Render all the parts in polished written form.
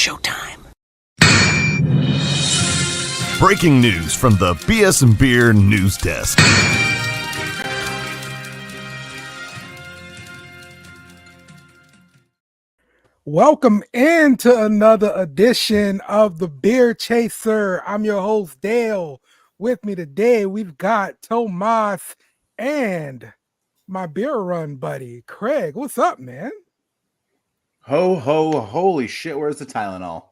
showtime. Breaking news from the BSnBEER news desk. Welcome into another edition of the Beer Chaser. I'm your host, Dale. With me today, we've got Tomas and my beer run buddy, Craig. What's up, man? Ho, ho, holy shit, where's the Tylenol?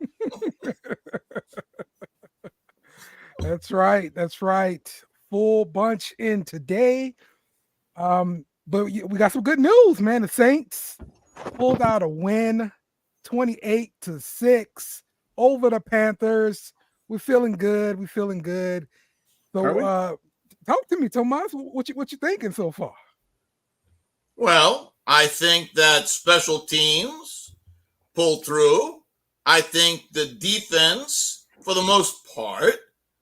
That's right. Full bunch in today. But we got some good news, man. The Saints pulled out a win, 28-6 over the Panthers. We're feeling good. So talk to me, Tomas. What you thinking so far? Well, I think that special teams pulled through. I think the defense, for the most part,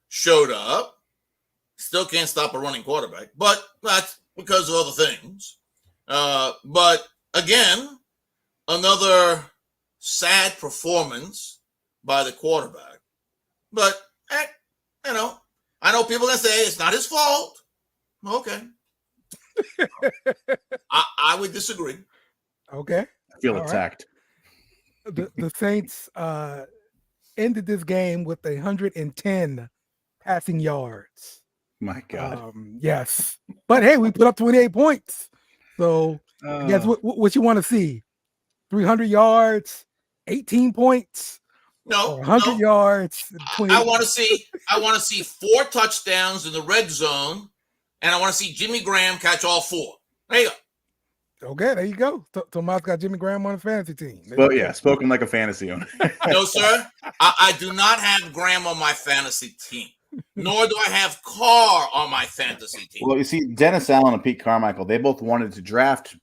showed up. Still can't stop a running quarterback, but that's because of other things. But again, another sad performance by the quarterback. But, I know people are going to say it's not his fault. Okay. I would disagree. Okay. I feel attacked. Right. The Saints ended this game with 110 passing yards. My God. Yes. But hey, we put up 28 points. So I guess what you want to see? 300 yards, 18 points. No, 100 yards. 20. I want to see 4 touchdowns in the red zone, and I want to see Jimmy Graham catch all 4. There you go. Okay, there you go. Tomas got Jimmy Graham on his fantasy team. But yeah, spoken like a fantasy owner. No, sir. I do not have Graham on my fantasy team, nor do I have Carr on my fantasy team. Well, you see, Dennis Allen and Pete Carmichael, they both wanted to draft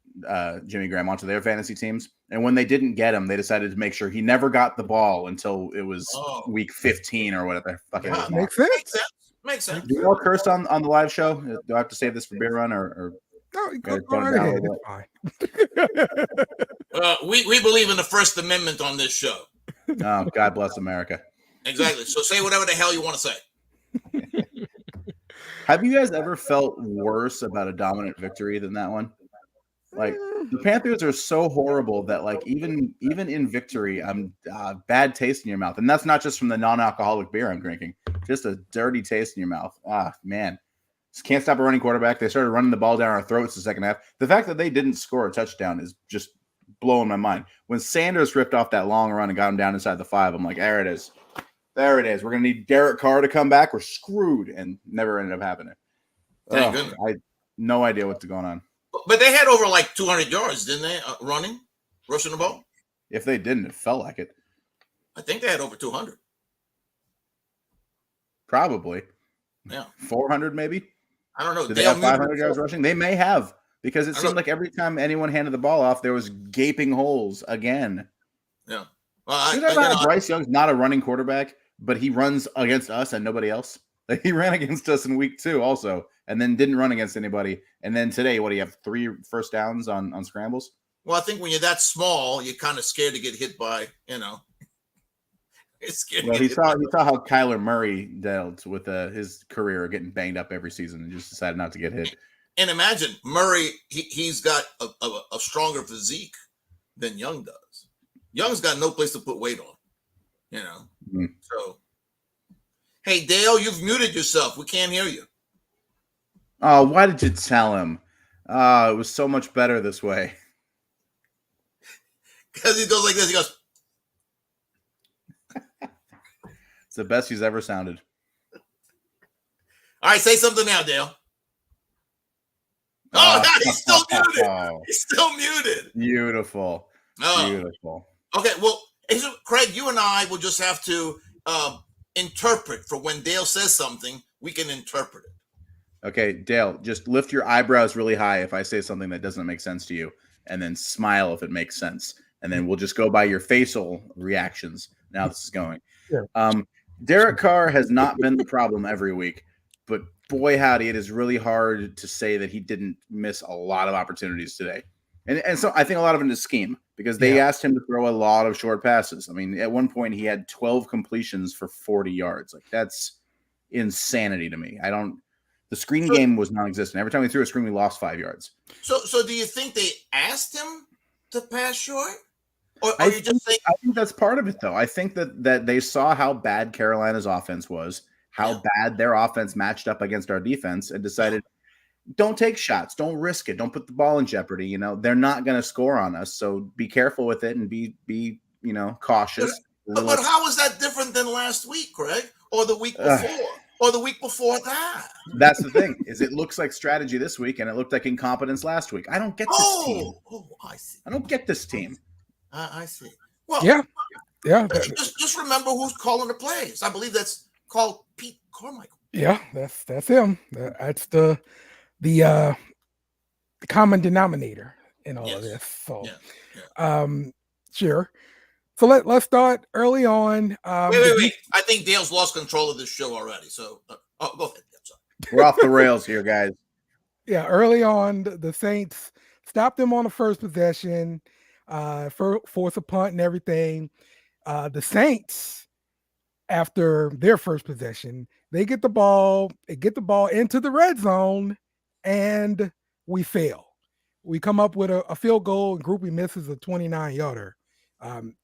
Jimmy Graham onto their fantasy teams. And when they didn't get him, they decided to make sure he never got the ball until it was week 15 or whatever. Makes sense. Makes sense. Do you all curse on the live show? Do I have to save this for beer run or no, you go right ahead. It's fine. We believe in the First Amendment on this show. Oh, God bless America. Exactly. So say whatever the hell you want to say. Have you guys ever felt worse about a dominant victory than that one? Like, the Panthers are so horrible that, like, even in victory, I'm bad taste in your mouth. And that's not just from the non-alcoholic beer I'm drinking. Just a dirty taste in your mouth. Ah, man. Just can't stop a running quarterback. They started running the ball down our throats the second half. The fact that they didn't score a touchdown is just blowing my mind. When Sanders ripped off that long run and got him down inside the 5, I'm like, there it is. There it is. We're going to need Derek Carr to come back. We're screwed. And never ended up happening. Thank goodness. I no idea what's going on. But they had over like 200 yards, didn't they, rushing the ball? If they didn't, it felt like it. I think they had over 200. Probably. Yeah. 400 maybe? I don't know. Did they have 500 yards rushing? They may have, because it seemed like every time anyone handed the ball off, there was gaping holes again. Yeah. Well, Bryce Young's not a running quarterback, but he runs against us and nobody else. Like, he ran against us in week 2 also, and then didn't run against anybody. And then today, what do you have? 3 first downs on scrambles? Well, I think when you're that small, you're kind of scared to get hit by, It's scary. Well, he saw how Kyler Murray dealt with his career getting banged up every season and just decided not to get hit. And imagine Murray, he's got a stronger physique than Young does. Young's got no place to put weight on, So, hey, Dale, you've muted yourself. We can't hear you. Oh, why did you tell him? It was so much better this way. Because he goes like this. He goes. It's the best he's ever sounded. All right, say something now, Dale. Oh, no, he's still muted. He's still muted. Beautiful. Oh. Beautiful. Okay, well, Craig, you and I will just have to interpret for when Dale says something, we can interpret it. Okay, Dale, just lift your eyebrows really high if I say something that doesn't make sense to you, and then smile if it makes sense. And then we'll just go by your facial reactions. Now this is going. Yeah. Derek Carr has not been the problem every week, but boy, howdy, it is really hard to say that he didn't miss a lot of opportunities today. And so I think a lot of it is scheme because they asked him to throw a lot of short passes. I mean, at one point he had 12 completions for 40 yards. Like that's insanity to me. The screen game was non-existent. Every time we threw a screen, we lost 5 yards. So do you think they asked him to pass short? Or I you just think I think that's part of it, though. I think that they saw how bad Carolina's offense was, how bad their offense matched up against our defense, and decided, don't take shots, don't risk it, don't put the ball in jeopardy. You know, they're not going to score on us, so be careful with it and be cautious. But how is that different than last week, Craig, or the week before, or the week before that? That's the thing, is it looks like strategy this week, and it looked like incompetence last week. I don't get this team. I see. I don't get this team. I see. Well, yeah. Just remember who's calling the plays. I believe that's called Pete Carmichael. Yeah, that's him. That's the common denominator in all of this. So, sure. So let's start early on. Wait. I think Dale's lost control of this show already. So, go ahead. I'm sorry. We're off the rails here, guys. Yeah, early on, the Saints stopped them on the first possession, force a punt and everything. The Saints, after their first possession, they get the ball into the red zone, and we fail. We come up with a field goal, and Groupie misses a 29-yarder.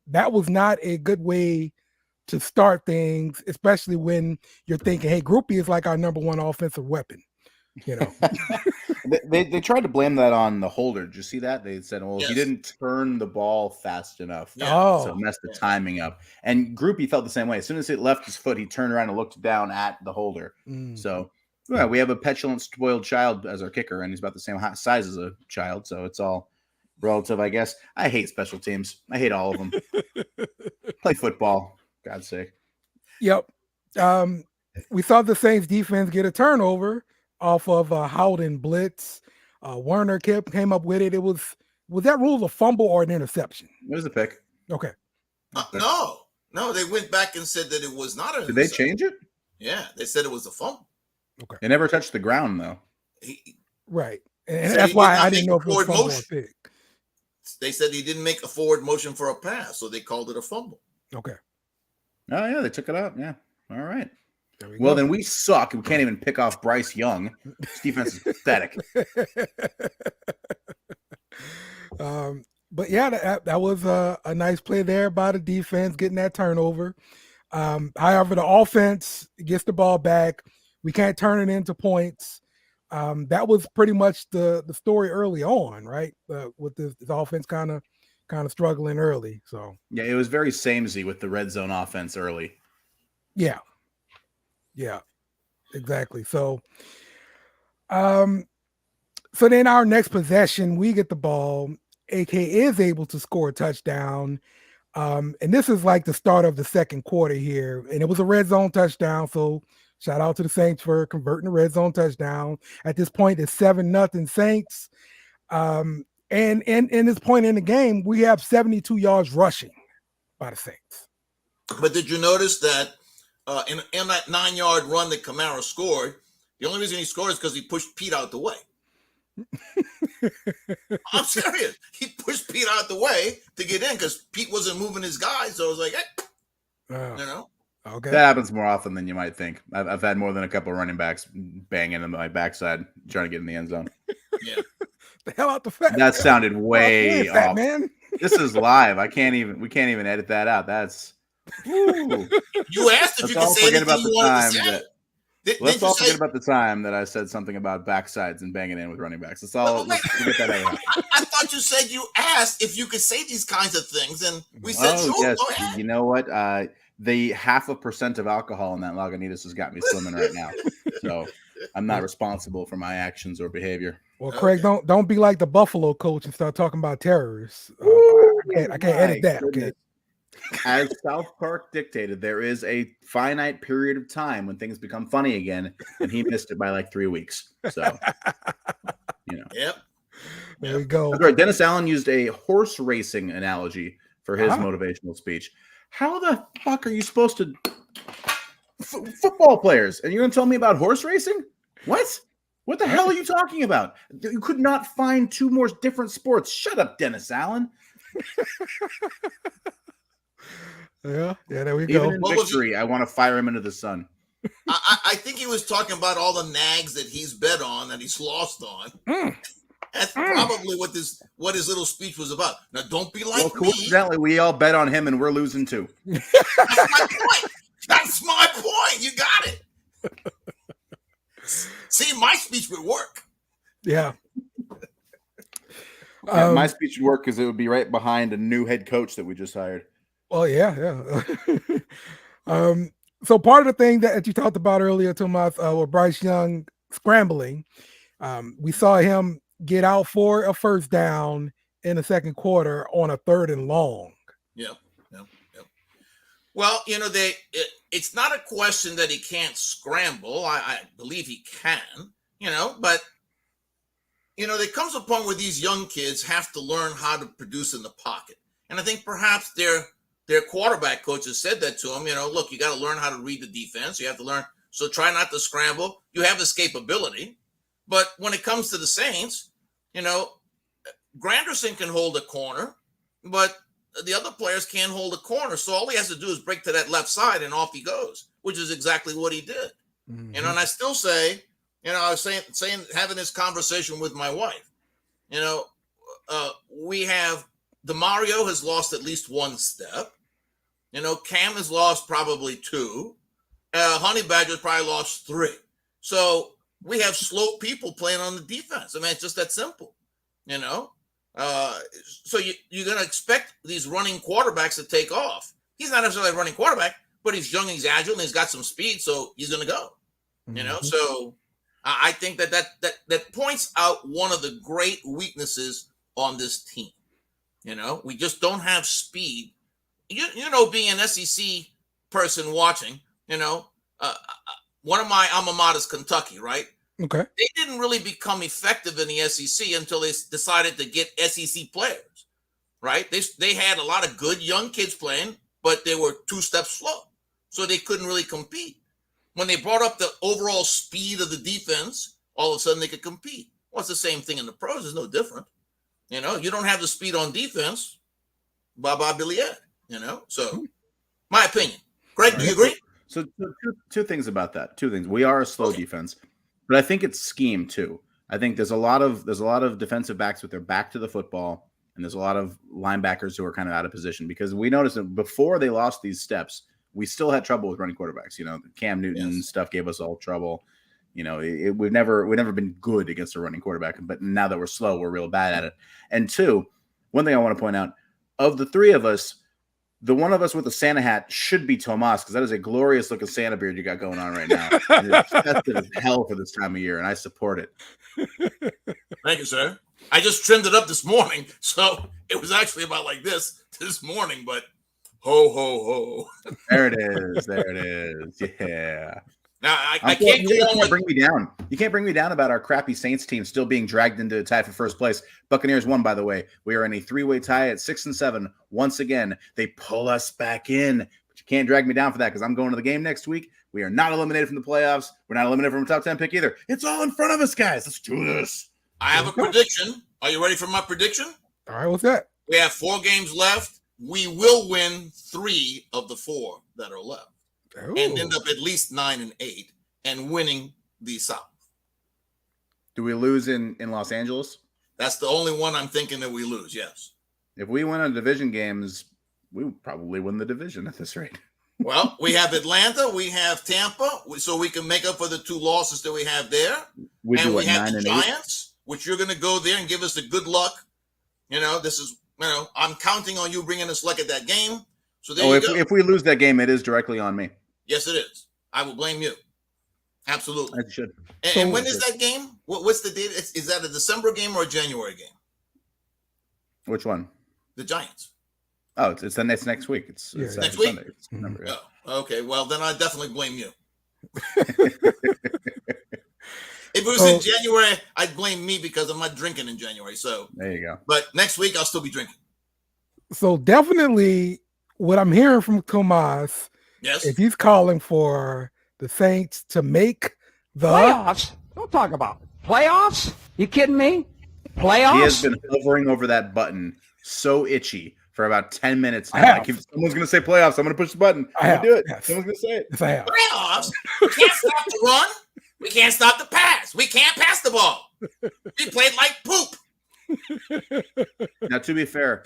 That was not a good way to start things, especially when you're thinking, hey, Groupie is like our number one offensive weapon. You know, they tried to blame that on the holder. Did you see that? They said, well, he didn't turn the ball fast enough. So it messed the timing up. And Groupie felt the same way. As soon as it left his foot, he turned around and looked down at the holder. So we have a petulant, spoiled child as our kicker, and he's about the same size as a child. So it's all relative, I guess. I hate special teams. I hate all of them. Play football, God's sake. Yep. We saw the Saints defense get a turnover off of Howden blitz. Werner came up with it. Was that rule a fumble or an interception? It was a pick. Okay. No, they went back and said that it was not an Did they change it? Yeah, they said it was a fumble. Okay. It never touched the ground, though. Right. And so that's why I didn't know if it was a fumble or a pick. They said he didn't make a forward motion for a pass, so they called it a fumble. Okay. Oh, yeah, they took it out. Yeah. All right. Well, then we suck. We can't even pick off Bryce Young. This defense is pathetic. But yeah, that was a nice play there by the defense, getting that turnover. However, the offense gets the ball back. We can't turn it into points. That was pretty much the story early on, right? With this offense kind of struggling early. So yeah, it was very samey with the red zone offense early. Yeah, exactly. So, so then our next possession, we get the ball. AK is able to score a touchdown. And this is like the start of the second quarter here. And it was a red zone touchdown. So shout out to the Saints for converting the red zone touchdown. At this point, it's 7-0 Saints. And in this point in the game, we have 72 yards rushing by the Saints. But did you notice that in that 9-yard run that Kamara scored, the only reason he scored is because he pushed Pete out the way. I'm serious. He pushed Pete out the way to get in because Pete wasn't moving his guys. So I was like, hey, Okay. That happens more often than you might think. I've had more than a couple of running backs banging in my backside trying to get in the end zone. Yeah. The hell out the fat. That sounded way fat off. Man. This is live. We can't even edit that out. That's you asked if you could say anything you wanted to say. Let's all forget about the time that I said something about backsides and banging in with running backs. Let's get that out. I thought you said you asked if you could say these kinds of things, and we said, sure, yes. Go ahead. You know what? The 0.5% of alcohol in that Lagunitas has got me swimming right now. So I'm not responsible for my actions or behavior. Well, Craig, don't be like the Buffalo coach and start talking about terrorists. I can't edit that. Goodness. Okay. As South Park dictated, there is a finite period of time when things become funny again, and he missed it by like 3 weeks. So, Yep. There we go. That's right. Dennis Allen used a horse racing analogy for his motivational speech. How the fuck are you supposed to football players? And you're going to tell me about horse racing? What? What the hell are you talking about? You could not find two more different sports. Shut up, Dennis Allen. Yeah, there we go. Even in victory, I want to fire him into the sun. I think he was talking about all the nags that he's bet on, that he's lost on. That's probably what his little speech was about. Now, don't be like me. Coincidentally, we all bet on him, and we're losing too. That's my point. That's my point. You got it. See, my speech would work. Yeah. My speech would work because it would be right behind a new head coach that we just hired. Well, yeah. So part of the thing that you talked about earlier, Tomas, with Bryce Young scrambling, we saw him get out for a first down in the second quarter on a 3rd and long. Yep. Well, it's not a question that he can't scramble. I believe he can, but there comes a point where these young kids have to learn how to produce in the pocket. And I think perhaps their quarterback coaches said that to him, look, you got to learn how to read the defense. You have to learn. So try not to scramble. You have escapability. But when it comes to the Saints, Granderson can hold a corner, but the other players can't hold a corner. So all he has to do is break to that left side and off he goes, which is exactly what he did. Mm-hmm. And I still say, I was saying, having this conversation with my wife, we have DeMario has lost at least one step. Cam has lost probably 2. Honey Badger's probably lost 3. So we have slow people playing on the defense. I mean, it's just that simple, So you're going to expect these running quarterbacks to take off. He's not necessarily a running quarterback, but he's young, he's agile, and he's got some speed, so he's going to go. Mm-hmm. So I think that points out one of the great weaknesses on this team. We just don't have speed. Being an SEC person watching, one of my alma maters, Kentucky, right? Okay. They didn't really become effective in the SEC until they decided to get SEC players, right? They had a lot of good young kids playing, but they were 2 steps slow, so they couldn't really compete. When they brought up the overall speed of the defense, all of a sudden they could compete. Well, it's the same thing in the pros. It's no different. You don't have the speed on defense. Bye-bye, Billy Ed. So my opinion. Greg, do you agree? So two things about that. 2 things. We are a slow defense, but I think it's scheme too. I think there's a lot of defensive backs with their back to the football, and there's a lot of linebackers who are kind of out of position because we noticed that before they lost these steps, we still had trouble with running quarterbacks. Cam Newton stuff gave us all trouble. We've never been good against a running quarterback, but now that we're slow, we're real bad at it. And 2, one thing I want to point out, of the 3 of us, the one of us with the Santa hat should be Tomas, because that is a glorious looking Santa beard you got going on right now. It's festive as hell for this time of year, and I support it. Thank you, sir. I just trimmed it up this morning, so it was actually about like this morning, but ho, ho, ho. There it is. Yeah. Now, I can't go on with... bring me down. You can't bring me down about our crappy Saints team still being dragged into a tie for first place. Buccaneers won, by the way. We are in a 3-way tie at 6-7. Once again, they pull us back in. But you can't drag me down for that because I'm going to the game next week. We are not eliminated from the playoffs. We're not eliminated from a top 10 pick either. It's all in front of us, guys. Let's do this. I have a prediction. Are you ready for my prediction? All right, what's that? We have 4 games left. We will win 3 of the 4 that are left. Ooh. And end up at least 9-8 and winning the South. Do we lose in Los Angeles? That's the only one I'm thinking that we lose, yes. If we win on division games, we would probably win the division at this rate. Well, we have Atlanta, we have Tampa, so we can make up for the 2 losses that we have there. We have the Giants, which you're going to go there and give us the good luck. This is, I'm counting on you bringing us luck at that game. So there you go. If we lose that game, it is directly on me. Yes, it is. I will blame you. Absolutely. I should. And when is that game? What's the date? Is that a December game or a January game? Which one? The Giants. Oh, it's next week. It's next week. Sunday. It's November, yeah. Oh, okay. Well, then I definitely blame you. If it was in January, I'd blame me because I'm not drinking in January. So there you go. But next week I'll still be drinking. So definitely, what I'm hearing from Tomas, yes, if he's calling for the Saints to make the playoffs, don't talk about it. Playoffs? You kidding me? Playoffs? He has been hovering over that button so itchy for about 10 minutes now. Like, if someone's going to say playoffs, I'm going to push the button. I'm going to do it. Yes. Someone's going to say it. Yes, I have. Playoffs? We can't stop the run. We can't stop the pass. We can't pass the ball. We played like poop. Now, to be fair,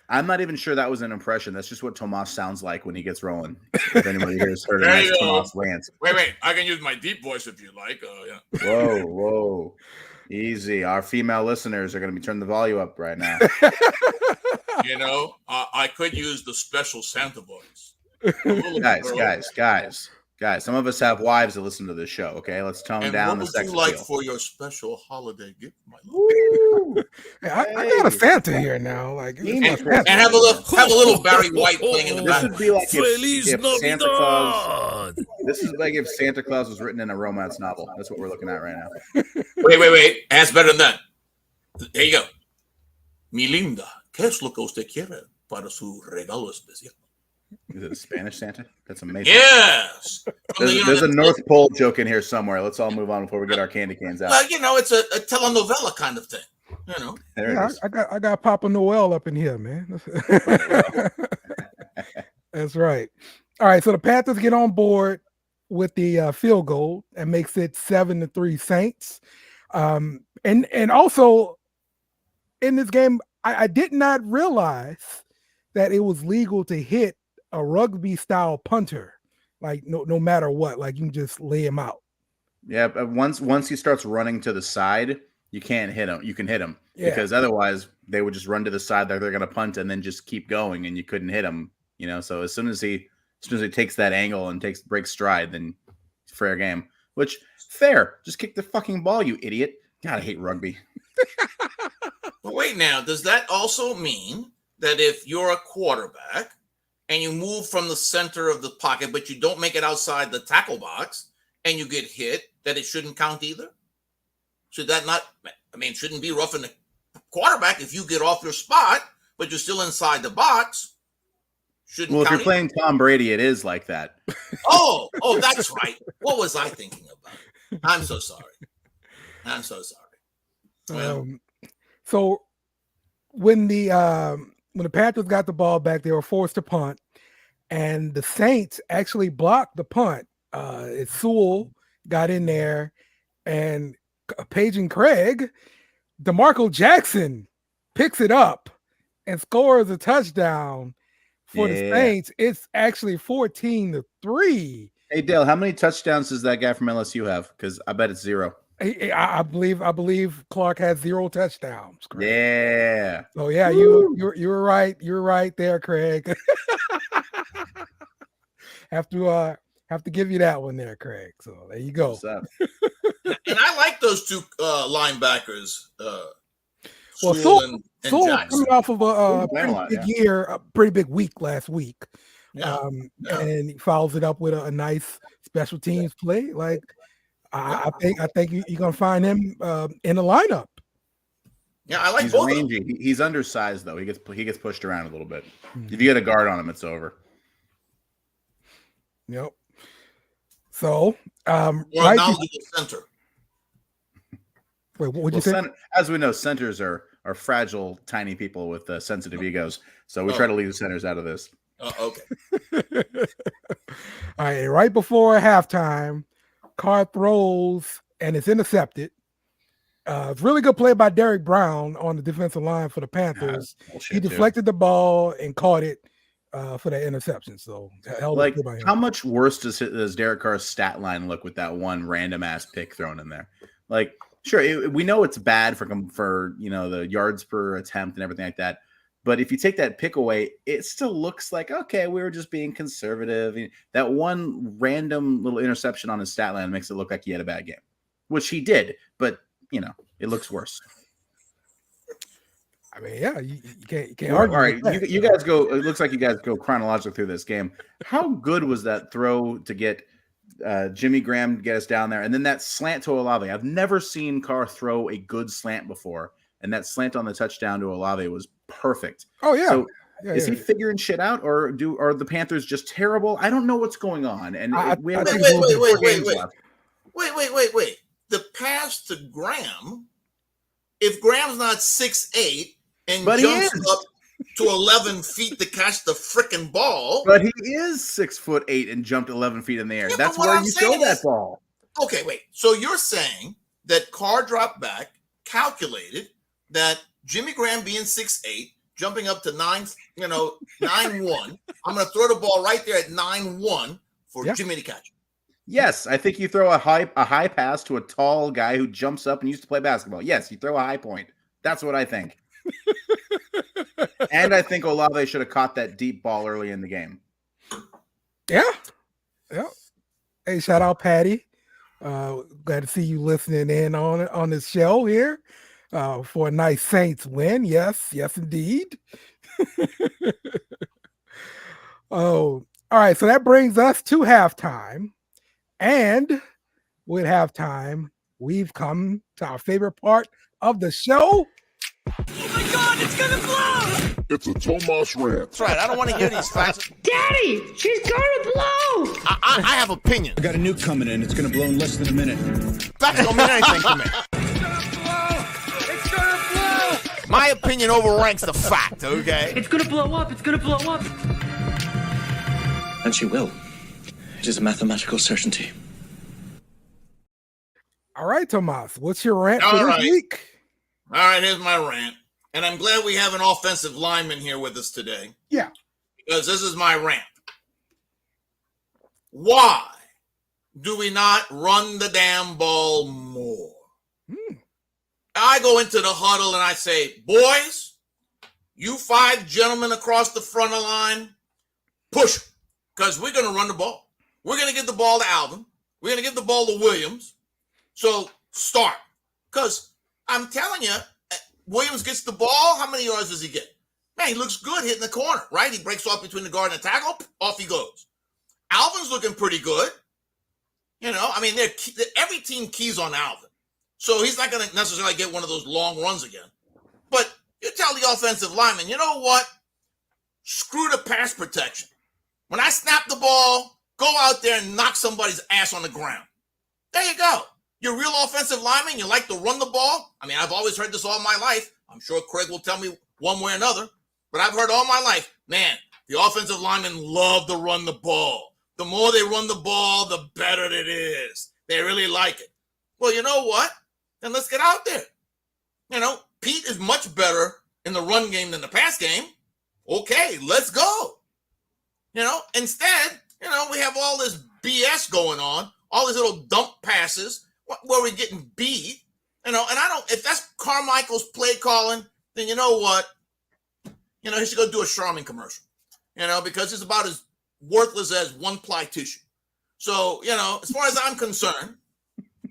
I'm not even sure that was an impression. That's just what Tomas sounds like when he gets rolling. If anybody here has heard a nice Tomas rant. Wait. I can use my deep voice if you like. Yeah. Whoa. Easy. Our female listeners are going to be turning the volume up right now. I could use the special Santa voice. Guys. Some of us have wives that listen to this show. Okay, let's tone down the sex appeal. What would you like for your special holiday gift, my love? Hey, I got a Santa here now. Like, and have a little Barry White thing in the back. This would be like if Santa Claus. This is like if Santa Claus was written in a romance novel. That's what we're looking at right now. Wait. That's better than that. There you go. Mi linda, ¿qué es lo que usted quiere para su regalo especial? Is it a Spanish Santa? That's amazing. Yes. There's a North Pole joke in here somewhere. Let's all move on before we get our candy cans out. Well, it's a telenovela kind of thing. Yeah, I got Papa Noel up in here, man. That's right. All right, so the Panthers get on board with the field goal and makes it 7-3 Saints. And also in this game, I did not realize that it was legal to hit a rugby style punter, like no matter what, like you can just lay him out. Yeah, but once he starts running to the side, you can't hit him. You can hit him because otherwise they would just run to the side that they're going to punt and then just keep going, and you couldn't hit him. So as soon as he takes that angle and breaks stride, then it's fair game. Which fair, just kick the fucking ball, you idiot. God, I hate rugby. But wait now, does that also mean that if you're a quarterback and you move from the center of the pocket, but you don't make it outside the tackle box and you get hit, that it shouldn't count either? Should that not, shouldn't be roughing the quarterback if you get off your spot, but you're still inside the box? Shouldn't if count you're playing Tom Brady, it is like that. Oh, that's right. What was I thinking about? I'm so sorry. Well, so when the Panthers got the ball back, they were forced to punt, and the Saints actually blocked the punt. Sewell got in there, and Paging Craig, DeMarco Jackson picks it up and scores a touchdown for the Saints. It's actually 14-3. Hey Dale, how many touchdowns does that guy from LSU have? Because I bet it's 0. I believe Clark has 0 touchdowns. Craig. Yeah. So yeah, you were right. You're right there, Craig. have to give you that one there, Craig. So there you go. What's up? And I like those two linebackers. Sewell coming off of a pretty big week last week. And he follows it up with a nice special teams play. Like I think you're gonna find him in the lineup. Yeah, I like He's both. Rangy. He's undersized though. He gets pushed around a little bit. If you get a guard on him, it's over. Yep. So right center. Wait, what would you say? As we know, centers are fragile, tiny people with sensitive egos. So we try to leave the centers out of this. Okay. All right. Right before halftime, Carr throws and it's intercepted. It's really good play by Derrick Brown on the defensive line for the Panthers. He deflected the ball and caught it for that interception. So, how much worse does Derek Carr's stat line look with that one random ass pick thrown in there? Like, sure, we know it's bad for the yards per attempt and everything like that. But if you take that pick away, it still looks like, okay, we were just being conservative. That one random little interception on his stat line makes it look like he had a bad game, which he did. But, it looks worse. I mean, yeah, you can't argue. All right, you guys go. It looks like you guys go chronologically through this game. How good was that throw to get Jimmy Graham to get us down there, and then that slant to Olave? I've never seen Carr throw a good slant before, and that slant on the touchdown to Olave was perfect. Oh yeah. So is he figuring shit out, or are the Panthers just terrible? I don't know what's going on. And Wait. the pass to Graham, if Graham's not 6'8" and But jumps up to 11 feet to catch the frickin' ball. But he is 6'8" and jumped 11 feet in the air. Yeah, That's what where I'm you throw saying that is- ball. Okay, wait. So you're saying that Carr dropped back, calculated that Jimmy Graham being 6'8", jumping up to 9'1", I'm going to throw the ball right there at 9'1" for Jimmy to catch. Yes, I think you throw a high pass to a tall guy who jumps up and used to play basketball. Yes, you throw a high point. That's what I think. And I think Olave should have caught that deep ball early in the game. Yeah. Hey, shout out Patty. Glad to see you listening in on this show here for a nice Saints win. Yes, indeed. Oh, all right. So that brings us to halftime. And with halftime, we've come to our favorite part of the show. Oh my God, it's gonna blow! It's a Tomas rant. That's right. I don't want to hear these facts. Daddy, she's gonna blow! I have opinion. I got a nuke coming in. It's going to blow in less than a minute. Facts don't mean anything to me. It's gonna blow! My opinion overranks the fact, okay? It's gonna blow up, it's gonna blow up! And she will. It is a mathematical certainty. All right, Tomas, what's your rant for All this right. week? All right, here's my rant. And I'm glad we have an offensive lineman here with us today. Yeah. Because this is my rant. Why do we not run the damn ball more? I go into the huddle and I say, boys, you 5 gentlemen across the front of the line, push, because we're going to run the ball. We're going to give the ball to Alvin. We're going to give the ball to Williams. So start. Because I'm telling you, Williams gets the ball. How many yards does he get? Man, he looks good hitting the corner, right? He breaks off between the guard and the tackle. Off he goes. Alvin's looking pretty good. You know, I mean, every team keys on Alvin. So he's not going to necessarily get one of those long runs again. But you tell the offensive lineman, you know what? Screw the pass protection. When I snap the ball, go out there and knock somebody's ass on the ground. There you go. You're a real offensive lineman. You like to run the ball. I mean, I've always heard this all my life. I'm sure Craig will tell me one way or another. But I've heard all my life, man, the offensive linemen love to run the ball. The more they run the ball, the better it is. They really like it. Well, you know what? Then let's get out there. You know, Pete is much better in the run game than the pass game. Okay, let's go. You know, instead, you know, we have all this BS going on, all these little dump passes where we're getting beat. You know, and if that's Carmichael's play calling, then you know what? You know, he should go do a Charmin commercial, you know, because it's about as worthless as one-ply tissue. So, you know, as far as I'm concerned,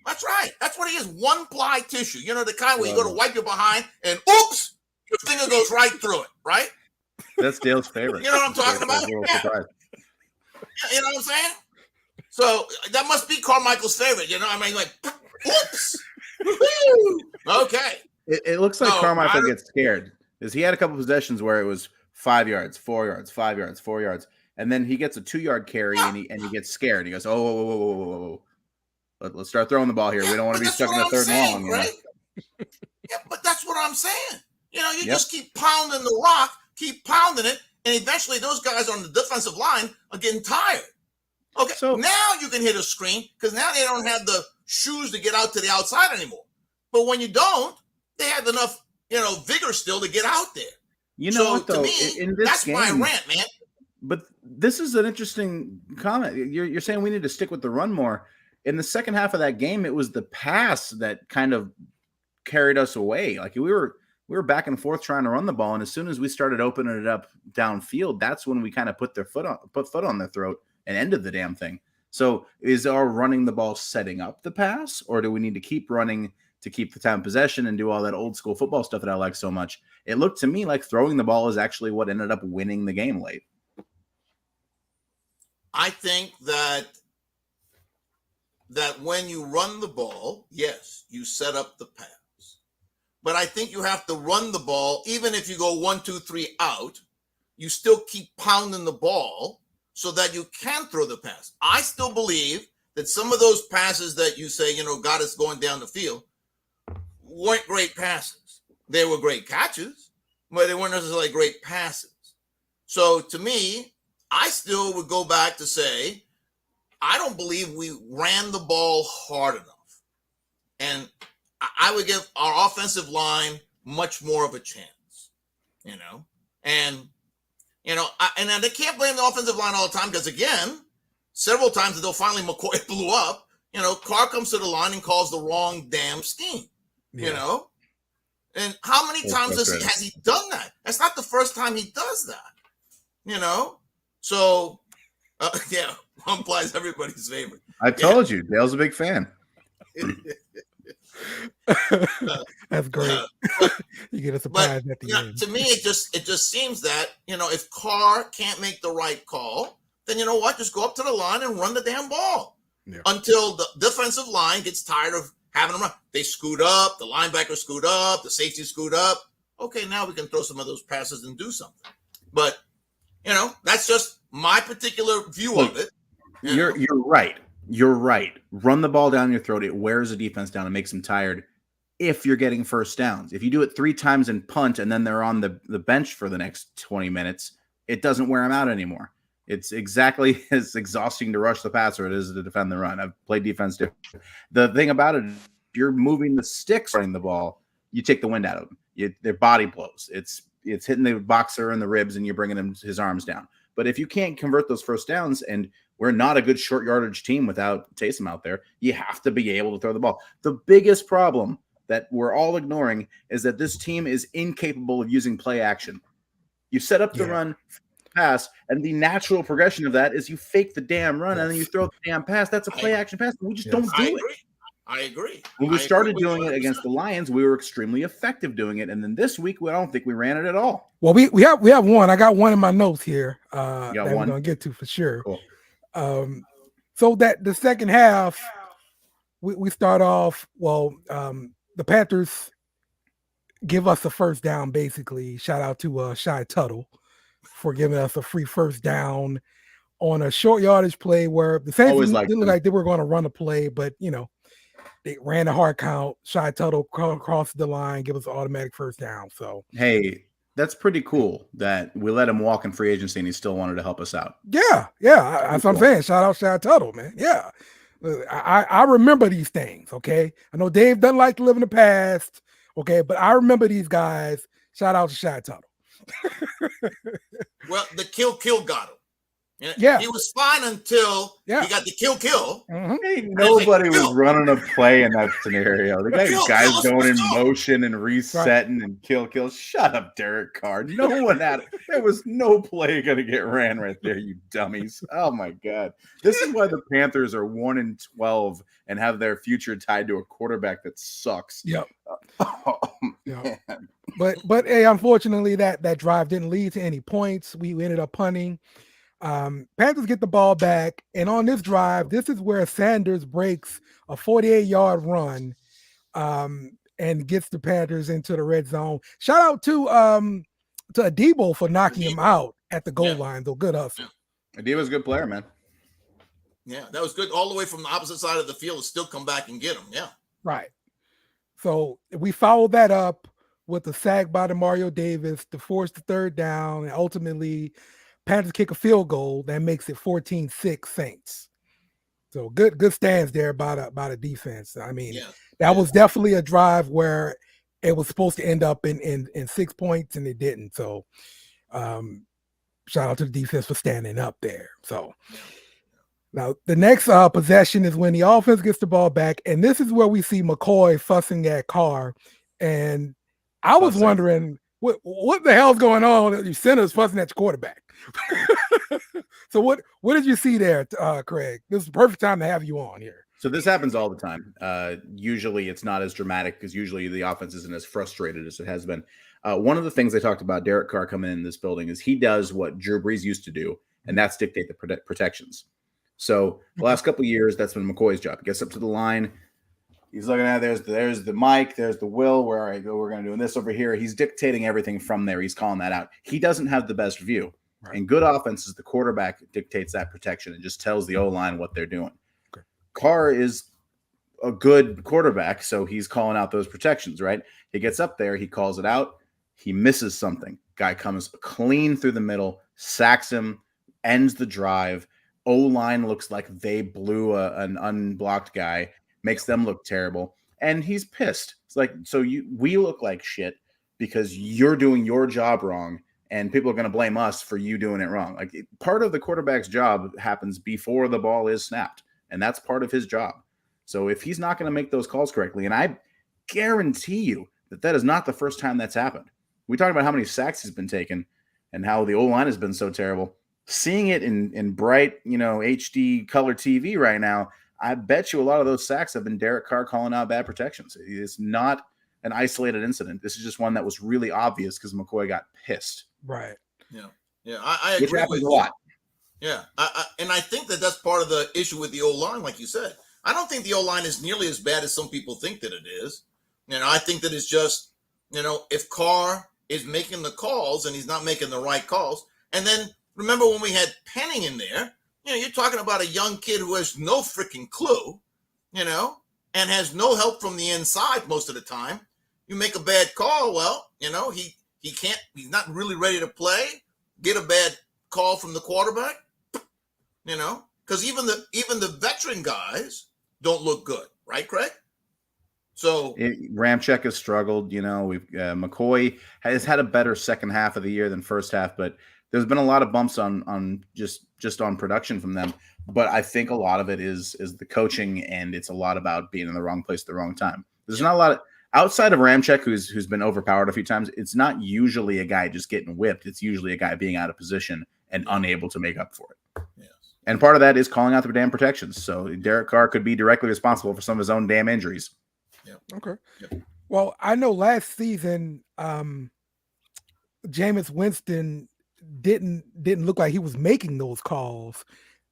that's right. That's what he is, one-ply tissue. You know, the kind where you go to wipe your behind and oops, your finger goes right through it, right? That's Dale's favorite. You know what I'm talking about? Yeah. You know what I'm saying? So that must be Carmichael's favorite. You know, I mean, like, oops. Okay. It looks like Carmichael gets scared because he had a couple possessions where it was 5 yards, 4 yards, 5 yards, 4 yards. And then he gets a 2-yard carry and he gets scared. He goes, whoa. Let's start throwing the ball here. We don't want to be stuck in the third and long. Right? Yeah, but that's what I'm saying. You know, you just keep pounding the rock, keep pounding it, and eventually those guys on the defensive line are getting tired. Okay, so now you can hit a screen because now they don't have the shoes to get out to the outside anymore. But when you don't, they have enough, you know, vigor still to get out there. You know what, though? To me, in this that's game, my rant, man. But this is an interesting comment. You're saying we need to stick with the run more. In the second half of that game, it was the pass that kind of carried us away. Like we were back and forth trying to run the ball, and as soon as we started opening it up downfield, that's when we kind of put foot on their throat and ended the damn thing. So is our running the ball setting up the pass, or do we need to keep running to keep the time of possession and do all that old school football stuff that I like so much? It looked to me like throwing the ball is actually what ended up winning the game late. I think that when you run the ball, yes, you set up the pass. But I think you have to run the ball, even if you go 1, 2, 3 out, you still keep pounding the ball so that you can throw the pass. I still believe that some of those passes that you say, got us going down the field weren't great passes. They were great catches, but they weren't necessarily great passes. So to me, I still would go back to say, I don't believe we ran the ball hard enough. And I would give our offensive line much more of a chance, and, and they can't blame the offensive line all the time because, again, several times until finally McCoy blew up, Carr comes to the line and calls the wrong damn scheme, And how many times has he done that? That's not the first time he does that, So, Umply's everybody's favorite. I told you, Dale's a big fan. That's great. You get a surprise at the end. To me, it just seems that if Carr can't make the right call, then you know what? Just go up to the line and run the damn ball until the defensive line gets tired of having them run. They scoot up, the linebackers scoot up, the safety scoot up. Okay, now we can throw some of those passes and do something. But that's just my particular view of it. You're right. You're right. Run the ball down your throat. It wears the defense down and makes them tired if you're getting first downs. If you do it 3 times and punt and then they're on the bench for the next 20 minutes, it doesn't wear them out anymore. It's exactly as exhausting to rush the passer it is to defend the run. I've played defense too. The thing about it, if you're moving the sticks running the ball, you take the wind out of them. Their body blows. It's hitting the boxer in the ribs and you're bringing his arms down. But if you can't convert those first downs, and we're not a good short yardage team without Taysom out there, you have to be able to throw the ball. The biggest problem that we're all ignoring is that this team is incapable of using play action. You set up the run pass, and the natural progression of that is you fake the damn run and then you throw the damn pass. That's a play action pass. We just don't do it. I agree. When we started doing it against the Lions, we were extremely effective doing it. And then this week, I don't think we ran it at all. Well, we have one. I got one in my notes here that one? we're going to get to for sure. Cool. So that the second half, we start off, the Panthers give us a first down, basically. Shout out to Shy Tuttle for giving us a free first down on a short yardage play where the Saints didn't look like they were going to run a play, but, they ran a hard count. Shy Tuttle crossed the line, give us an automatic first down. So, hey, that's pretty cool that we let him walk in free agency and he still wanted to help us out. Yeah. That's what I'm saying. Shout out Shy Tuttle, man. Yeah. I remember these things, okay? I know Dave doesn't like to live in the past, okay? But I remember these guys. Shout out to Shy Tuttle. Well, the kill got him. Yeah. He was fine until he got the kill. Mm-hmm. Hey, nobody was running a play in that scenario. The guys going in motion and resetting and kill. Shut up, Derek Carr. No one had it. There was no play going to get ran right there, you dummies. Oh, my God. This is why the Panthers are 1-12 and have their future tied to a quarterback that sucks. Yep. Man. But hey, unfortunately, that drive didn't lead to any points. We ended up punting. Panthers get the ball back, and on this drive, this is where Sanders breaks a 48-yard run and gets the Panthers into the red zone. Shout out to Adebo for knocking him out at the goal line, though. Good hustle. Adebo's a good player, man. Yeah, that was good. All the way from the opposite side of the field to still come back and get him. Yeah. Right. So we followed that up with a sack by Mario Davis to force the third down, and ultimately Panthers kick a field goal that makes it 14-6 Saints. So good stands there by the defense. I mean, that was definitely a drive where it was supposed to end up in 6 points and it didn't. So shout out to the defense for standing up there. So now the next possession is when the offense gets the ball back, and this is where we see McCoy fussing at Carr. And I was wondering what the hell's going on? Your center's fussing at your quarterback. So what did you see there, Craig? This is the perfect time to have you on here. So this happens all the time. Usually it's not as dramatic because usually the offense isn't as frustrated as it has been. One of the things I talked about Derek Carr coming in this building is he does what Drew Brees used to do, and that's dictate the protections. So the last couple of years, that's been McCoy's job. He gets up to the line. He's looking at there's the mic, there's the will, where I go, we're going to do this over here. He's dictating everything from there. He's calling that out. He doesn't have the best view. Right. And good offenses, the quarterback dictates that protection and just tells the O-line what they're doing. Okay. Carr is a good quarterback, so he's calling out those protections, right? He gets up there, he calls it out, he misses something. Guy comes clean through the middle, sacks him, ends the drive. O-line looks like they blew an unblocked guy, makes them look terrible, and he's pissed. It's like, so we look like shit because you're doing your job wrong, and people are going to blame us for you doing it wrong. Like, part of the quarterback's job happens before the ball is snapped, and that's part of his job. So if he's not going to make those calls correctly, and I guarantee you that is not the first time that's happened. We talked about how many sacks he's been taking and how the O-line has been so terrible. Seeing it in bright, HD color TV right now, I bet you a lot of those sacks have been Derek Carr calling out bad protections. It's not an isolated incident. This is just one that was really obvious because McCoy got pissed. Right. Yeah. I agree. Which happens with a lot. Yeah. And I think that's part of the issue with the O-line, like you said. I don't think the O-line is nearly as bad as some people think that it is. I think that it's just, if Carr is making the calls and he's not making the right calls. And then remember when we had Penning in there, you're talking about a young kid who has no freaking clue, and has no help from the inside most of the time. You make a bad call, well, he can't, he's not really ready to play, get a bad call from the quarterback, because even the veteran guys don't look good, right, Craig? So Ramczyk has struggled. We've McCoy has had a better second half of the year than first half, but there's been a lot of bumps on just on production from them. But I think a lot of it is the coaching, and it's a lot about being in the wrong place at the wrong time. There's not a lot of outside of Ramczyk, who's been overpowered a few times. It's not usually a guy just getting whipped. It's usually a guy being out of position and unable to make up for it. Yes. And part of that is calling out the damn protections. So Derek Carr could be directly responsible for some of his own damn injuries. Yeah. Okay. Yep. Well, I know last season, Jameis Winston didn't look like he was making those calls,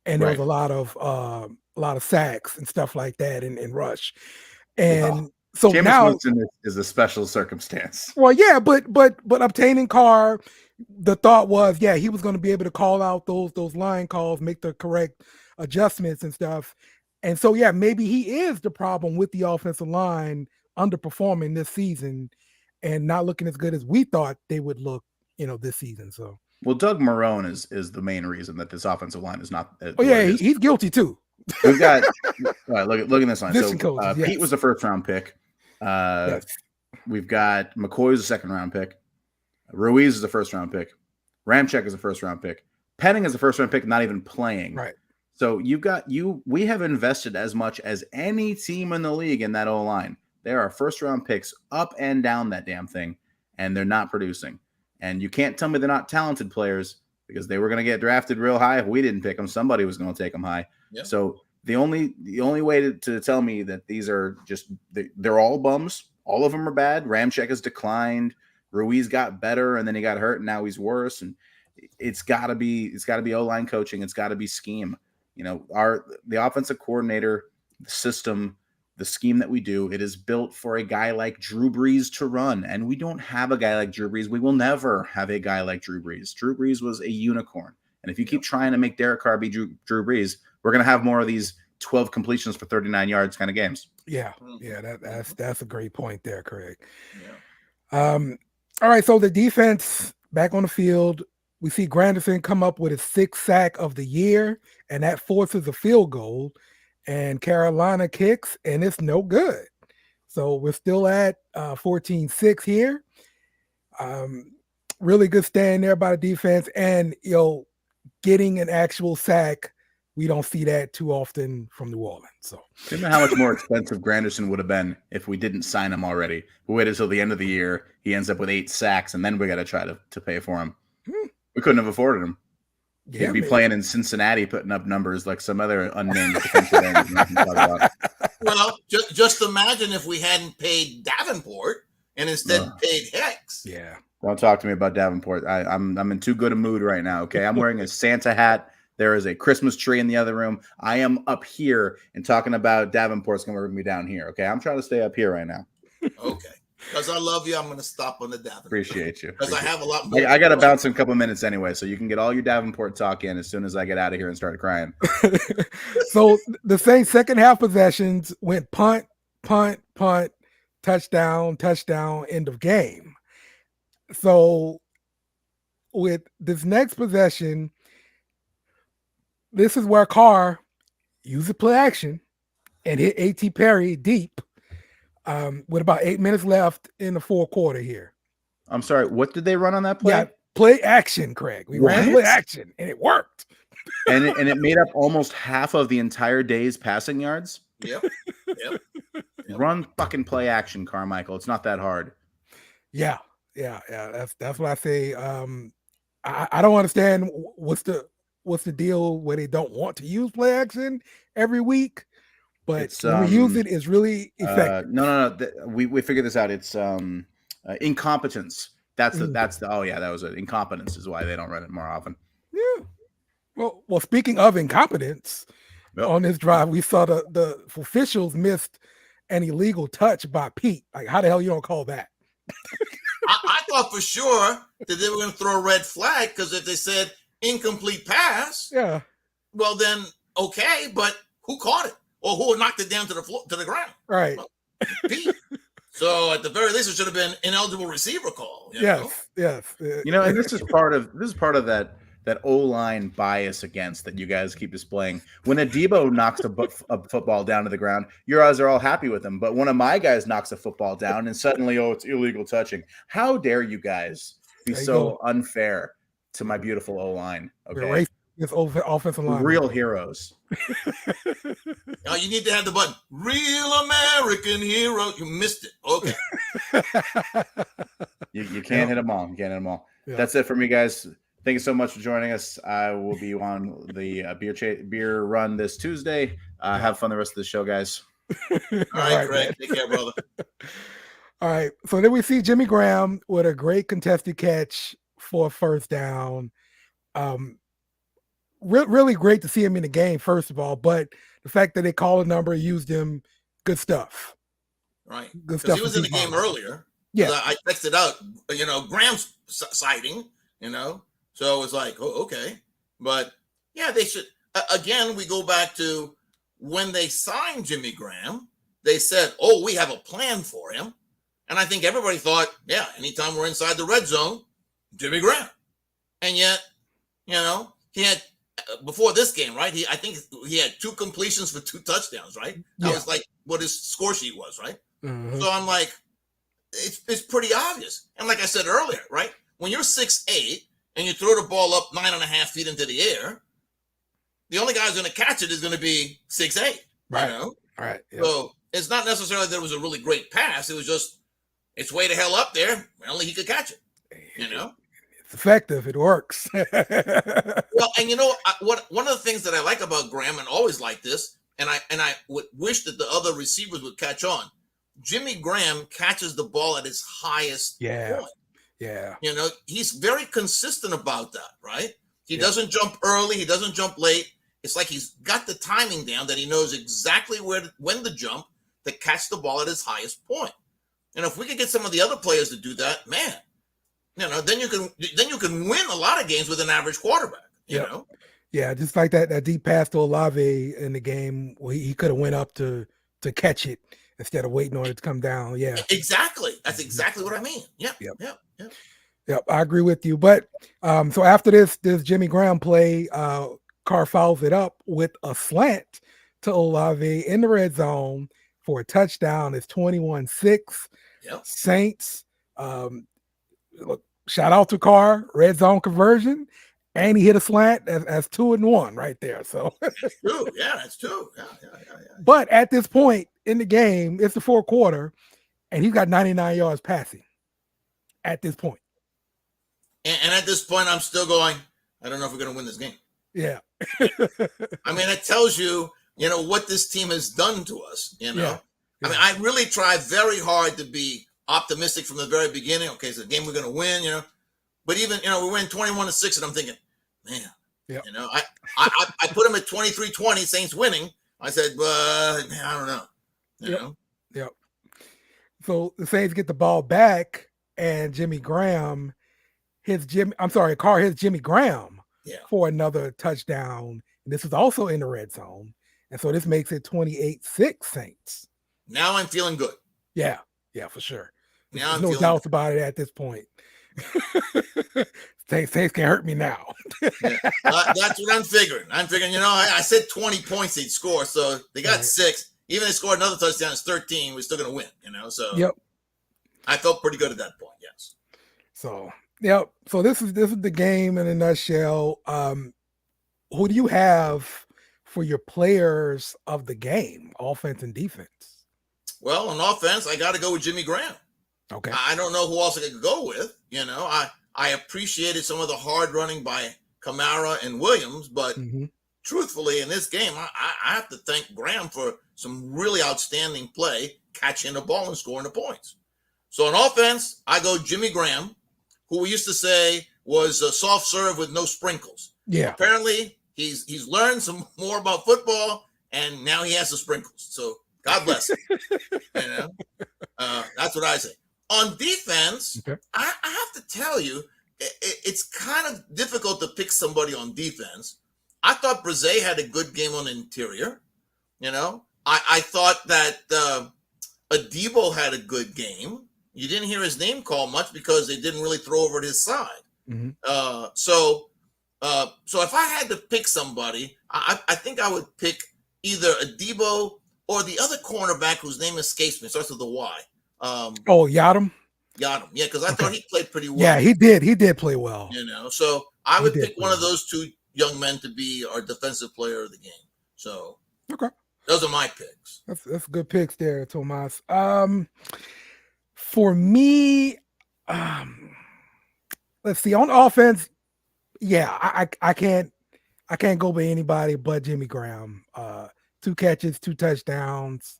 and there was a lot of sacks and stuff like that in rush. And so Jameis now Winston is a special circumstance. Well, yeah, but obtaining Carr, the thought was, he was going to be able to call out those line calls, make the correct adjustments and stuff. And so, maybe he is the problem with the offensive line underperforming this season and not looking as good as we thought they would look, this season. So, well, Doug Marrone is the main reason that this offensive line is not. He's guilty too. We've got all right. Look at this line. Position So coaches, Pete was a first round pick. We've got McCoy is a second round pick. Ruiz is a first round pick. Ramczyk is a first round pick. Penning is a first round pick, not even playing. Right. So we have invested as much as any team in the league in that O-line. There are first round picks up and down that damn thing, and they're not producing. And you can't tell me they're not talented players because they were going to get drafted real high. If we didn't pick them, somebody was going to take them high. Yep. So the only way to tell me that these are just they're all bums. All of them are bad. Ramczyk has declined. Ruiz got better, and then he got hurt, and now he's worse. And it's got to be O-line coaching. It's got to be scheme. The offensive coordinator, the system, the scheme that we do, it is built for a guy like Drew Brees to run. And we don't have a guy like Drew Brees. We will never have a guy like Drew Brees. Drew Brees was a unicorn. And if you keep trying to make Derek Carr be Drew Brees, we're going to have more of these 12 completions for 39 yards kind of games. Yeah. That's a great point there, Craig. Yeah. All right. So the defense back on the field, we see Granderson come up with his 6th sack of the year, and that forces a field goal. And Carolina kicks, and it's no good. So we're still at 14-6 here. Really good stand there by the defense, and getting an actual sack. We don't see that too often from New Orleans. So think about how much more expensive Granderson would have been if we didn't sign him already. We waited until the end of the year. He ends up with 8 sacks, and then we got to try to pay for him. We couldn't have afforded him. He'd be playing in Cincinnati, putting up numbers like some other unnamed defensive end. Well, just imagine if we hadn't paid Davenport and instead paid Hicks. Yeah. Don't talk to me about Davenport. I'm in too good a mood right now. Okay, I'm wearing a Santa hat. There is a Christmas tree in the other room. I am up here and talking about Davenport's going to bring me down here. Okay, I'm trying to stay up here right now. Okay. Because I love you, I'm going to stop on the Davenport. Appreciate you. Because I have a lot more. I got to bounce in a couple minutes anyway, so you can get all your Davenport talk in as soon as I get out of here and start crying. So the same second half possessions went punt, touchdown, end of game. So with this next possession, this is where Carr used the play action and hit A.T. Perry deep with about 8 minutes left in the fourth quarter here. I'm sorry, what did they run on that play? Yeah, play action, Craig. We ran play action, and it worked. and it made up almost half of the entire day's passing yards. Yep. Run fucking play action, Carmichael. It's not that hard. Yeah. That's what I say. I don't understand what's the deal where they don't want to use play action every week, but when we use it, it's really effective. No. We figured this out. It's incompetence. That's the. Oh yeah, that was it. Incompetence is why they don't run it more often. Yeah. Well. Speaking of incompetence, on this drive, we saw the officials missed an illegal touch by Pete. Like, how the hell you don't call that? I thought for sure that they were going to throw a red flag because if they said incomplete pass, well then okay, but who caught it or who knocked it down to the floor to the ground? Right. Well, Pete. So at the very least, it should have been ineligible receiver call. Yes. And this is part of that O-line bias against that you guys keep displaying. When a Debo knocks a football down to the ground, your guys are all happy with him. But one of my guys knocks a football down and suddenly, it's illegal touching. How dare you guys be so unfair to my beautiful O-line? Okay, this offensive line, real heroes. Now you need to have the button, real American hero. You missed it. Okay. You can't hit them all. You can't hit them all. Yeah. That's it for me, guys. Thank you so much for joining us. I will be on the beer run this Tuesday. Have fun the rest of the show, guys. All right, Craig. Take care, brother. All right. So then we see Jimmy Graham with a great contested catch for a first down. Really great to see him in the game, first of all. But the fact that they called a number, used him, good stuff. Right. Good stuff. He was in the game earlier. Yeah. I texted out, Graham's sighting, So it's like, oh, okay. But, yeah, they should. Again, we go back to when they signed Jimmy Graham, they said, oh, we have a plan for him. And I think everybody thought, yeah, anytime we're inside the red zone, Jimmy Graham. And yet, he had, before this game, right, I think he had 2 completions for 2 touchdowns, right? That was like what his score sheet was, right? Mm-hmm. So I'm like, it's pretty obvious. And like I said earlier, right, when you're 6'8", and you throw the ball up 9.5 feet into the air, the only guy who's going to catch it is going to be 6'8". Right. Right. Yeah. So it's not necessarily that it was a really great pass. It was just it's way the hell up there. Only he could catch it. It's effective. It works. Well, and one of the things that I like about Graham and always like this, and I would wish that the other receivers would catch on. Jimmy Graham catches the ball at his highest point. Yeah. He's very consistent about that, right? He doesn't jump early. He doesn't jump late. It's like he's got the timing down that he knows exactly when to jump to catch the ball at his highest point. And if we could get some of the other players to do that, man, then you can win a lot of games with an average quarterback, you know? Yeah, just like that deep pass to Olave in the game where he could have went up to catch it instead of waiting on it to come down. Yeah. Exactly. That's exactly what I mean. Yep. I agree with you. But so after this Jimmy Graham play, Carr follows it up with a slant to Olave in the red zone for a touchdown. It's 21-6. Yep. Saints. Look, shout out to Carr, red zone conversion, and he hit a slant. That's 2 and 1 right there. So that's 2. Yeah, that's 2. Yeah. But at this point in the game, it's the fourth quarter, and he's got 99 yards passing at this point. And at this point, I'm still going, I don't know if we're going to win this game. Yeah. I mean, it tells you, what this team has done to us, Yeah. I mean, I really try very hard to be optimistic from the very beginning. Okay, it's a game we're going to win, But even, we win 21-6, and I'm thinking, man, I put them at 23-20, Saints winning. I said, but I don't know. So the Saints get the ball back, and Carr hits Jimmy Graham for another touchdown. And this is also in the red zone. And so this makes it 28-6 Saints. Now I'm feeling good. Yeah, for sure. Now There's no doubts about it at this point. Saints can't hurt me now. That's what I'm figuring. I said 20 points they'd score, so they got 6. Even if they scored another touchdown, it's 13. We're still going to win, So I felt pretty good at that point, yes. So, So this is the game in a nutshell. Who do you have for your players of the game, offense and defense? Well, on offense, I got to go with Jimmy Graham. Okay. I don't know who else I could go with. I appreciated some of the hard running by Kamara and Williams, but truthfully, in this game, I have to thank Graham for some really outstanding play, catching the ball and scoring the points. So on offense, I go Jimmy Graham, who we used to say was a soft serve with no sprinkles. Yeah. Apparently, he's learned some more about football, and now he has the sprinkles. So God bless him. That's what I say. On defense, I have to tell you, it's kind of difficult to pick somebody on defense. I thought Brzee had a good game on the interior. I thought that Adebo had a good game. You didn't hear his name called much because they didn't really throw over to his side. So if I had to pick somebody, I think I would pick either Adebo or the other cornerback whose name escapes me. Starts with a Y. Yadam. Yeah, because I thought he played pretty well. Yeah, he did. He did play well. So I would pick one of those two young men to be our defensive player of the game. So those are my picks. That's good picks there, Tomas. For me, let's see, on offense, I can't go by anybody but Jimmy Graham. 2 catches, 2 touchdowns,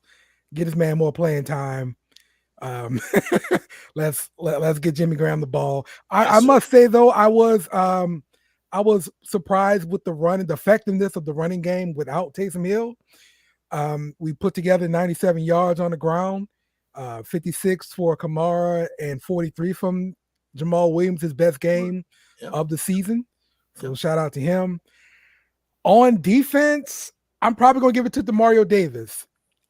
get his man more playing time. Let's get Jimmy Graham the ball. I must say though, I was surprised with the effectiveness of the running game without Taysom Hill. We put together 97 yards on the ground, 56 for Kamara and 43 from Jamal Williams, his best game of the season. So shout out to him. On defense, I'm probably going to give it to DeMario Davis.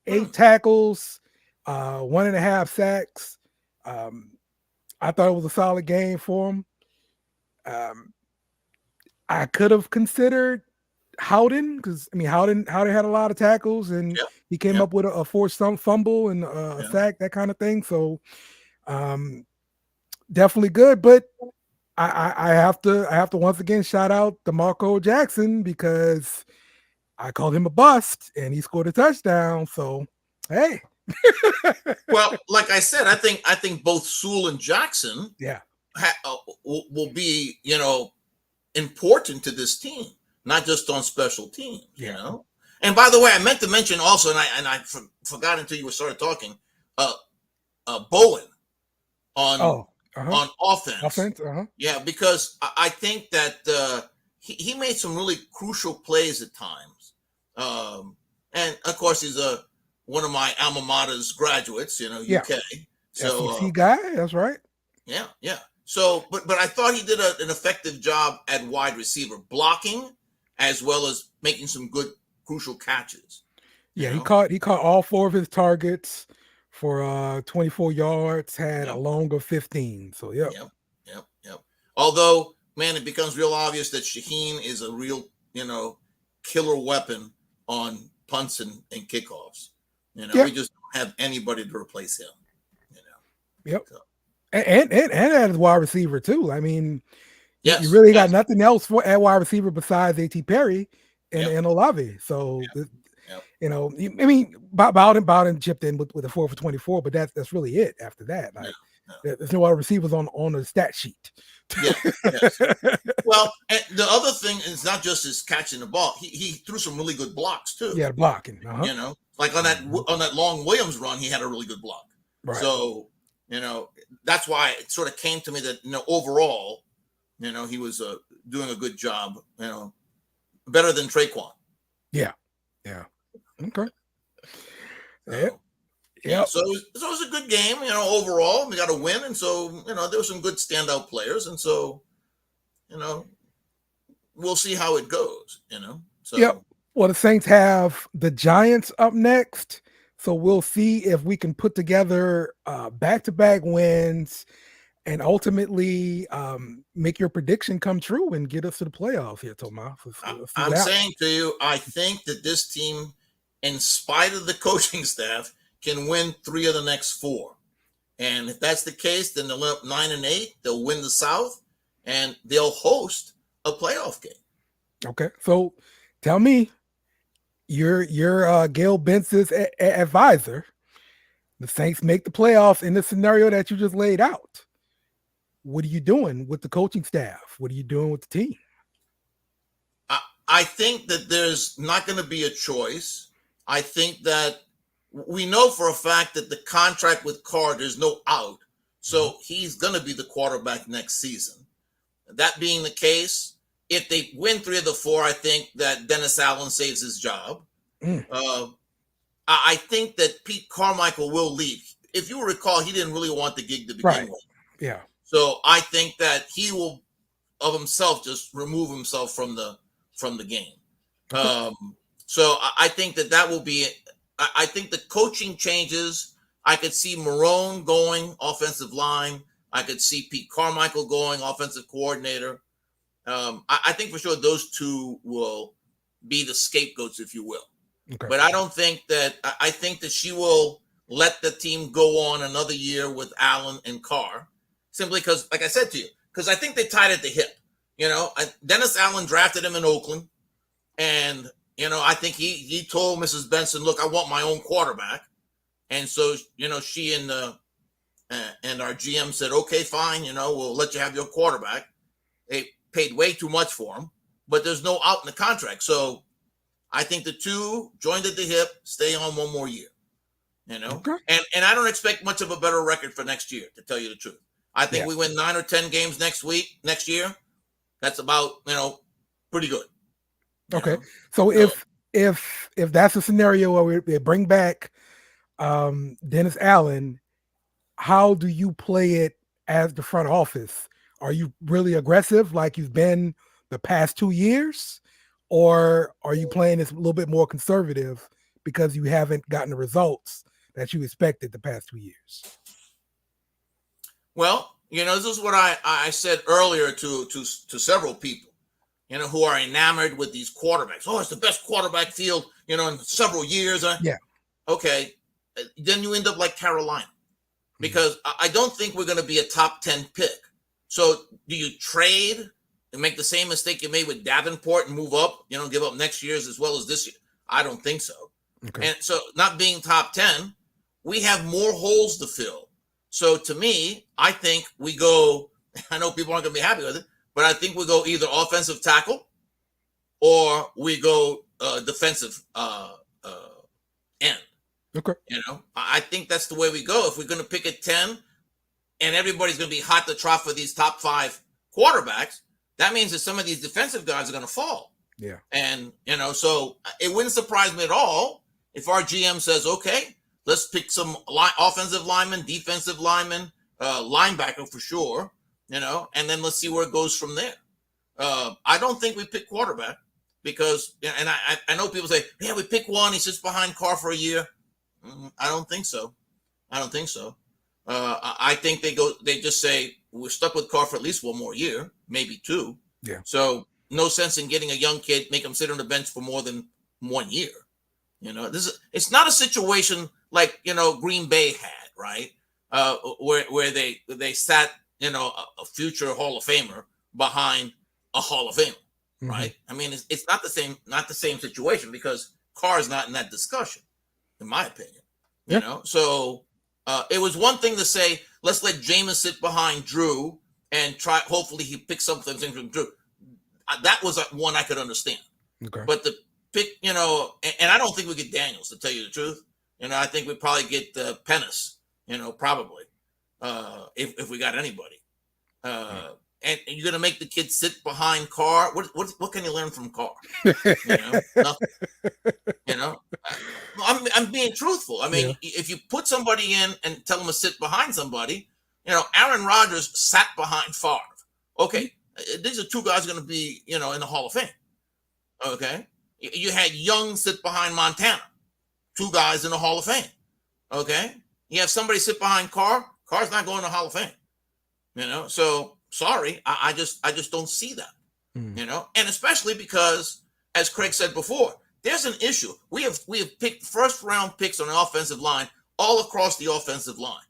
8 tackles, 1.5 sacks. I thought it was a solid game for him. I could have considered Howden because Howden had a lot of tackles and he came up with a forced fumble and a sack, that kind of thing. So definitely good. But I have to once again shout out DeMarco Jackson because I called him a bust and he scored a touchdown. So hey. Well, like I said, I think both Sewell and Jackson will be important to this team, not just on special teams. And by the way, I meant to mention also, and I forgot until you started talking, Bowen on offense. Yeah, because I think that he made some really crucial plays at times, and of course he's one of my alma mater's graduates, UK. So SEC guy, that's right. Yeah. So, but I thought he did an effective job at wide receiver, blocking as well as making some good crucial catches. Yeah, he caught all 4 of his targets for 24 yards, had a long of 15. So Yep. Although, man, it becomes real obvious that Shaheen is a real, killer weapon on punts and kickoffs. We just don't have anybody to replace him. Yep. So. And as wide receiver too. Yes, you really got nothing else at wide receiver besides A.T. Perry and Olave. So, Bowden chipped in with a 4 for 24, but that's really it. After that, there's no other receivers on the stat sheet. Yes. Well, and the other thing is not just his catching the ball. He threw some really good blocks too. Yeah, blocking. Like on that long Williams run, he had a really good block. Right. So, that's why it sort of came to me that overall, he was doing a good job. Better than Traquan. Yeah. Okay. So. Yep. So it was a good game, overall. We got a win. And so, there were some good standout players. And so, we'll see how it goes, So, Yep. Well, the Saints have the Giants up next. So we'll see if we can put together back-to-back wins and ultimately make your prediction come true and get us to the playoffs here, Tomas. I'm saying to you, I think that this team, in spite of the coaching staff, can win 3 of the next 4. And if that's the case, then they'll end up 9-8. They'll win the South, and they'll host a playoff game. Okay. So tell me, you're Gail Benson's advisor. The Saints make the playoffs in the scenario that you just laid out. What are you doing with the coaching staff? What are you doing with the team? I think that there's not going to be a choice. I think that we know for a fact that the contract with Carr, there's no out. So he's going to be the quarterback next season. That being the case, if they win 3 of the 4, I think that Dennis Allen saves his job. I think that Pete Carmichael will leave. If you recall, he didn't really want the gig to begin with. Yeah. So I think that he will, of himself, just remove himself from the game. So I think that will be it. I think the coaching changes. I could see Marone going offensive line. I could see Pete Carmichael going offensive coordinator. I think for sure those 2 will be the scapegoats, if you will. Okay. But I don't think that. I think that she will let the team go on another year with Allen and Carr, simply because, like I said to you, because I think they tied at the hip. Dennis Allen drafted him in Oakland, and I think he told Mrs. Benson, "Look, I want my own quarterback," and so she and our GM said, "Okay, fine, we'll let you have your quarterback." They paid way too much for him, but there's no out in the contract, so I think the 2 joined at the hip, stay on 1 more year. Okay. And I don't expect much of a better record for next year, to tell you the truth. I think we win 9 or 10 games next year. That's about, pretty good. Okay. So if that's a scenario where they bring back Dennis Allen, how do you play it as the front office? Are you really aggressive like you've been the past 2 years? Or are you playing this a little bit more conservative because you haven't gotten the results that you expected the past 2 years? Well, this is what I said earlier to several people, who are enamored with these quarterbacks. Oh, it's the best quarterback field, in several years. Yeah. Okay. Then you end up like Carolina, because I don't think we're going to be a top 10 pick. So do you trade and make the same mistake you made with Davenport and move up, give up next year's as well as this year? I don't think so. Okay. And so not being top 10, we have more holes to fill. So to me, I think we go, I know people aren't going to be happy with it, but I think we go either offensive tackle or we go defensive end. Okay. I think that's the way we go. If we're going to pick at 10 and everybody's going to be hot to trot for these top 5 quarterbacks, that means that some of these defensive guys are going to fall. Yeah. And, so it wouldn't surprise me at all if our GM says, okay, let's pick some offensive linemen, defensive linemen, linebacker for sure, and then let's see where it goes from there. I don't think we pick quarterback because, and I know people say, yeah, we pick one, he sits behind Carr for a year. I don't think so. I think they just say, we're stuck with Carr for at least 1 more year, maybe 2. Yeah. So no sense in getting a young kid, make him sit on the bench for more than 1 year. It's not a situation like, Green Bay had, right? Where they sat, a future Hall of Famer behind a Hall of Famer, right? I mean, it's not the same situation because Carr is not in that discussion, in my opinion. So it was one thing to say, let's let Jameis sit behind Drew and try. Hopefully, he picks something from Drew. That was one I could understand. Okay. But the pick, and I don't think we get Daniels, to tell you the truth. I think we probably get Pennis, probably if we got anybody. and you're going to make the kid sit behind Carr. What can you learn from Carr? Nothing. I'm being truthful. I mean, if you put somebody in and tell them to sit behind somebody, Aaron Rodgers sat behind Favre. Okay, these are two guys going to be, in the Hall of Fame. Okay, you had Young sit behind Montana, two guys in the Hall of Fame. Okay, you have somebody sit behind Carr. Carr's not going to the Hall of Fame. So sorry, I just don't see that. And especially because, as Craig said before, there's an issue. We have picked first round picks on the offensive line all across the offensive line,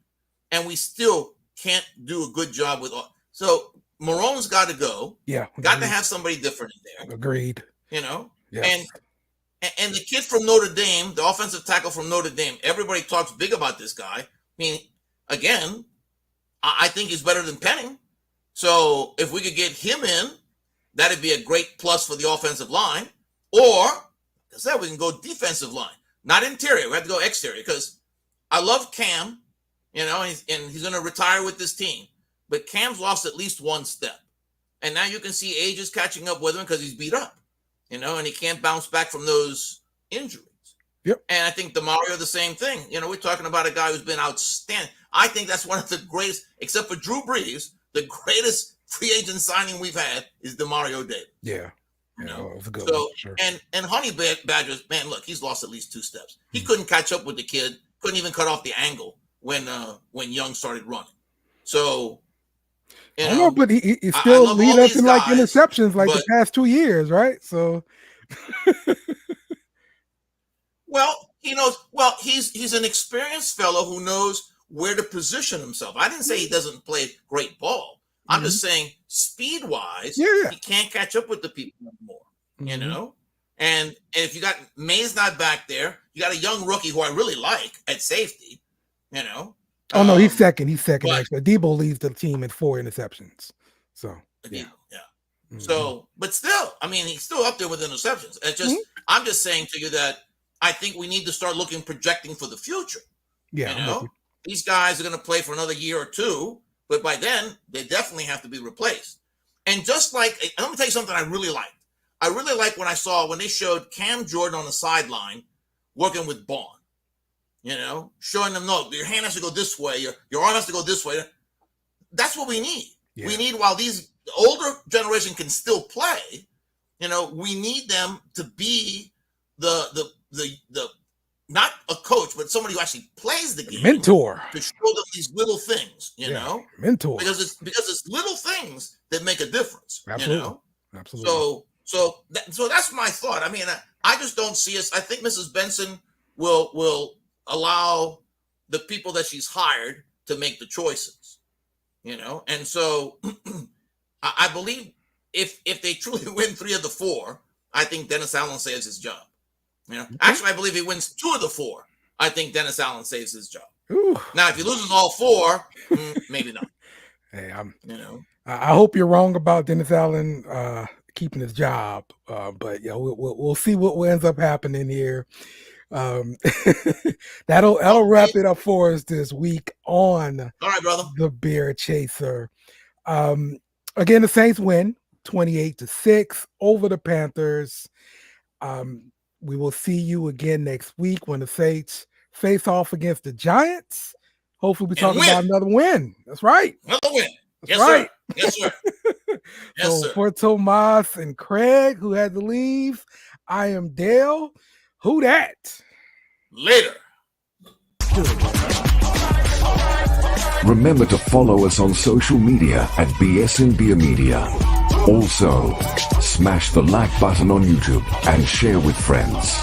and we still can't do a good job with. So Marone's got to go. Yeah, got to have somebody different in there. Agreed. Yes. And the kid from Notre Dame, the offensive tackle from Notre Dame, everybody talks big about this guy. I mean, again, I think he's better than Penning. So if we could get him in, that'd be a great plus for the offensive line. Or, like I said, we can go defensive line, not interior. We have to go exterior because I love Cam, and he's going to retire with this team. But Cam's lost at least one step. And now you can see age is catching up with him because he's beat up, and he can't bounce back from those injuries. Yep. And I think DeMario, the same thing. We're talking about a guy who's been outstanding. I think that's one of the greatest, except for Drew Brees, the greatest free agent signing we've had is DeMario Davis. Yeah. It was a good one, sure. And Honey Badgers, man, look, he's lost at least two steps. He couldn't catch up with the kid, couldn't even cut off the angle when Young started running. So, I know, but he still lead us in like interceptions like the past 2 years, right? So well, he knows. Well, he's an experienced fellow who knows where to position himself. I didn't say he doesn't play great ball. I'm just saying speed-wise, he can't catch up with the people anymore. And if you got May's not back there, you got a young rookie who I really like at safety. Oh no, he's second. He's second actually. Debo leads the team at 4 interceptions. So yeah. So, but still, I mean, he's still up there with interceptions. It's just I'm just saying to you that I think we need to start projecting for the future. Yeah, these guys are going to play for another year or two, but by then they definitely have to be replaced. And just like, let me tell you something I really liked. I really liked when they showed Cam Jordan on the sideline working with Bond. Showing them, no, your hand has to go this way, your arm has to go this way. That's what we need. Yeah. We need, while these older generation can still play, we need them to be the not a coach, but somebody who actually plays the game. Mentor. To show them these little things, Mentor. Because it's little things that make a difference. Absolutely. Absolutely. So that's my thought. I mean, I just don't see us. I think Mrs. Benson will allow the people that she's hired to make the choices, and so I believe if they truly win 3 of the 4, I think Dennis Allen saves his job. Actually, I believe he wins 2 of the 4. I think Dennis Allen saves his job. Ooh. Now, if he loses all 4, maybe not. Hey, I hope you're wrong about Dennis Allen keeping his job, but we'll see what ends up happening here. That'll wrap it up for us this week on all right, brother. The Beer Chaser. Again, the Saints win 28-6 over the Panthers. We will see you again next week when the Saints face off against the Giants. Hopefully we talk about another win. That's right. Another win. That's right. Sir. Yes, sir. Yes, sir. For Tomas and Craig, who had to leave, I am Dale. Who dat? Later. Remember to follow us on social media at BSnBEER Media. Also, smash the like button on YouTube and share with friends.